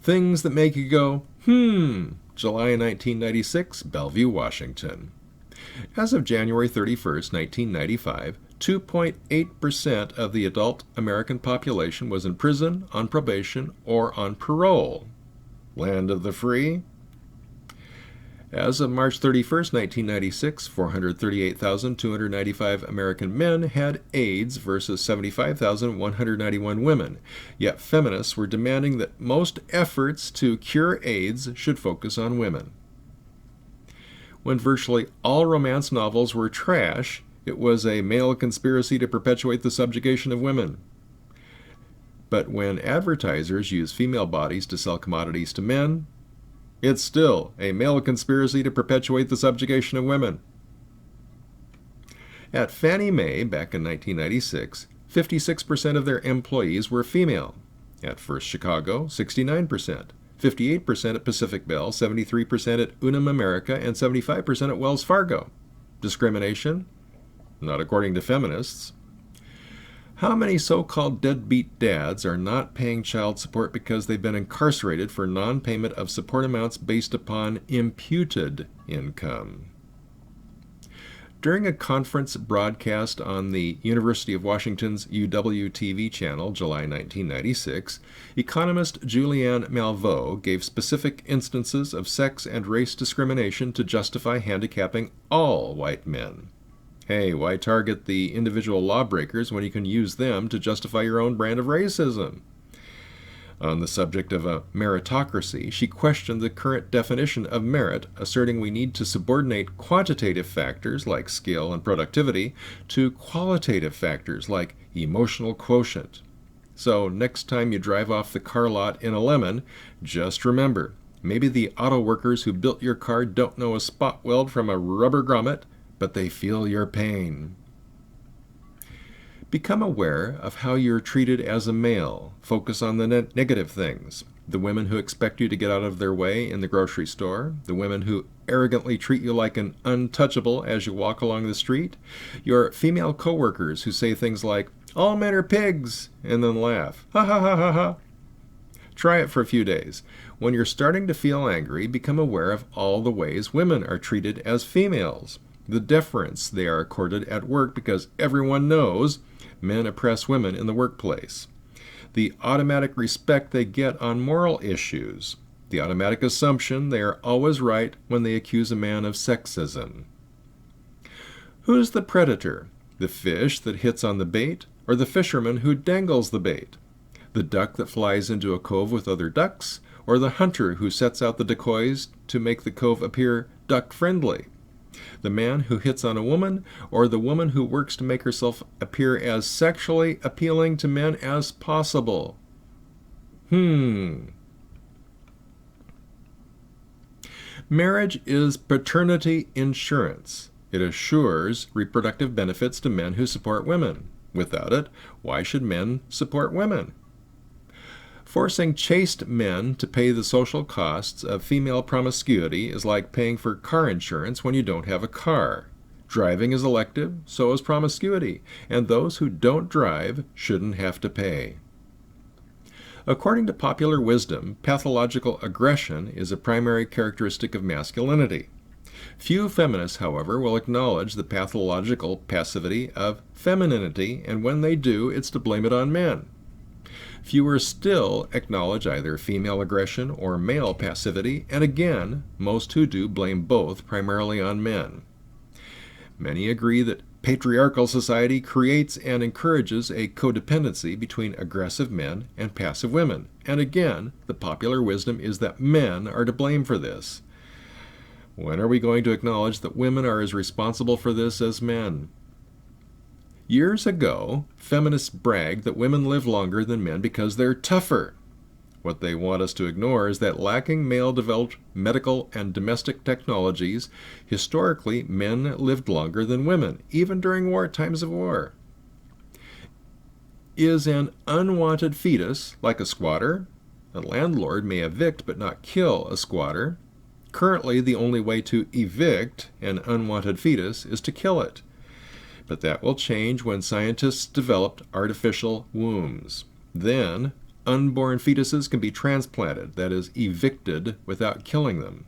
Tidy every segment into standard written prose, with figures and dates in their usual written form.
Things that make you go, July 1996, Bellevue, Washington. As of January 31st, 1995, 2.8% of the adult American population was in prison, on probation, or on parole. Land of the free? As of March 31st, 1996, 438,295 American men had AIDS versus 75,191 women. Yet feminists were demanding that most efforts to cure AIDS should focus on women. When virtually all romance novels were trash, it was a male conspiracy to perpetuate the subjugation of women. But when advertisers use female bodies to sell commodities to men, it's still a male conspiracy to perpetuate the subjugation of women. At Fannie Mae, back in 1996, 56% of their employees were female. At First Chicago, 69%. 58% at Pacific Bell, 73% at Unum America, and 75% at Wells Fargo. Discrimination? Not according to feminists. How many so-called deadbeat dads are not paying child support because they've been incarcerated for non-payment of support amounts based upon imputed income? During a conference broadcast on the University of Washington's UW-TV channel, July 1996, economist Julianne Malveaux gave specific instances of sex and race discrimination to justify handicapping all white men. Hey, why target the individual lawbreakers when you can use them to justify your own brand of racism? On the subject of a meritocracy, she questioned the current definition of merit, asserting we need to subordinate quantitative factors like skill and productivity to qualitative factors like emotional quotient. So next time you drive off the car lot in a lemon, just remember, maybe the auto workers who built your car don't know a spot weld from a rubber grommet, but they feel your pain. Become aware of how you're treated as a male. Focus on the negative things. The women who expect you to get out of their way in the grocery store. The women who arrogantly treat you like an untouchable as you walk along the street. Your female coworkers who say things like, "All men are pigs," and then laugh. Ha ha ha ha ha. Try it for a few days. When you're starting to feel angry, become aware of all the ways women are treated as females. The deference they are accorded at work because everyone knows men oppress women in the workplace. The automatic respect they get on moral issues. The automatic assumption they are always right when they accuse a man of sexism. Who's the predator? The fish that hits on the bait, or the fisherman who dangles the bait? The duck that flies into a cove with other ducks, or the hunter who sets out the decoys to make the cove appear duck-friendly? The man who hits on a woman, or the woman who works to make herself appear as sexually appealing to men as possible? Marriage is paternity insurance. It assures reproductive benefits to men who support women. Without it, why should men support women? Forcing chaste men to pay the social costs of female promiscuity is like paying for car insurance when you don't have a car. Driving is elective, so is promiscuity, and those who don't drive shouldn't have to pay. According to popular wisdom, pathological aggression is a primary characteristic of masculinity. Few feminists, however, will acknowledge the pathological passivity of femininity, and when they do, it's to blame it on men. Fewer still acknowledge either female aggression or male passivity, and again, most who do blame both primarily on men. Many agree that patriarchal society creates and encourages a codependency between aggressive men and passive women, and again, the popular wisdom is that men are to blame for this. When are we going to acknowledge that women are as responsible for this as men? Years ago, feminists bragged that women live longer than men because they're tougher. What they want us to ignore is that lacking male-developed medical and domestic technologies, historically men lived longer than women, even during times of war. Is an unwanted fetus like a squatter? A landlord may evict but not kill a squatter. Currently, the only way to evict an unwanted fetus is to kill it. But that will change when scientists developed artificial wombs. Then, unborn fetuses can be transplanted, that is, evicted, without killing them.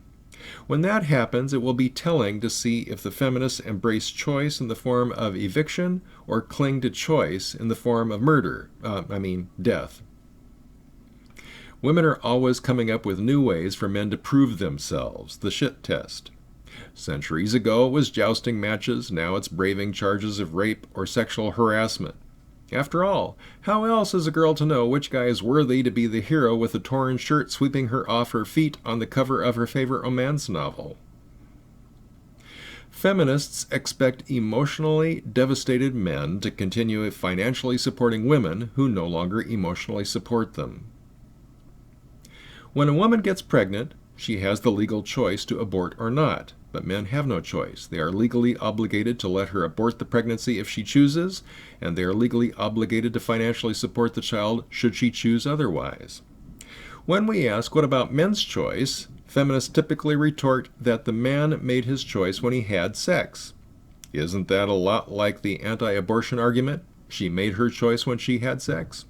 When that happens, it will be telling to see if the feminists embrace choice in the form of eviction or cling to choice in the form of murder, death. Women are always coming up with new ways for men to prove themselves, the shit test. Centuries ago it was jousting matches, now it's braving charges of rape or sexual harassment. After all, how else is a girl to know which guy is worthy to be the hero with a torn shirt sweeping her off her feet on the cover of her favorite romance novel? Feminists expect emotionally devastated men to continue financially supporting women who no longer emotionally support them. When a woman gets pregnant, she has the legal choice to abort or not, but men have no choice. They are legally obligated to let her abort the pregnancy if she chooses, and they are legally obligated to financially support the child should she choose otherwise. When we ask, what about men's choice? Feminists typically retort that the man made his choice when he had sex. Isn't that a lot like the anti-abortion argument? She made her choice when she had sex?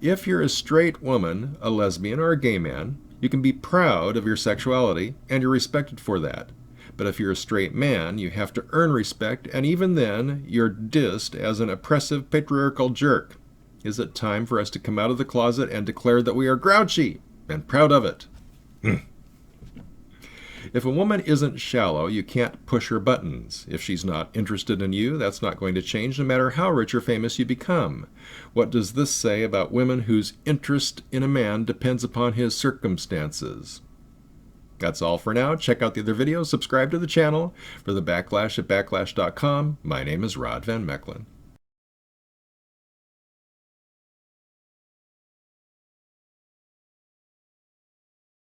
If you're a straight woman, a lesbian, or a gay man, you can be proud of your sexuality, and you're respected for that. But if you're a straight man, you have to earn respect, and even then, you're dissed as an oppressive patriarchal jerk. Is it time for us to come out of the closet and declare that we are grouchy and proud of it? If a woman isn't shallow, you can't push her buttons. If she's not interested in you, that's not going to change no matter how rich or famous you become. What does this say about women whose interest in a man depends upon his circumstances? That's all for now. Check out the other videos. Subscribe to the channel. For the Backlash at Backlash.com, my name is Rod Van Mecklin.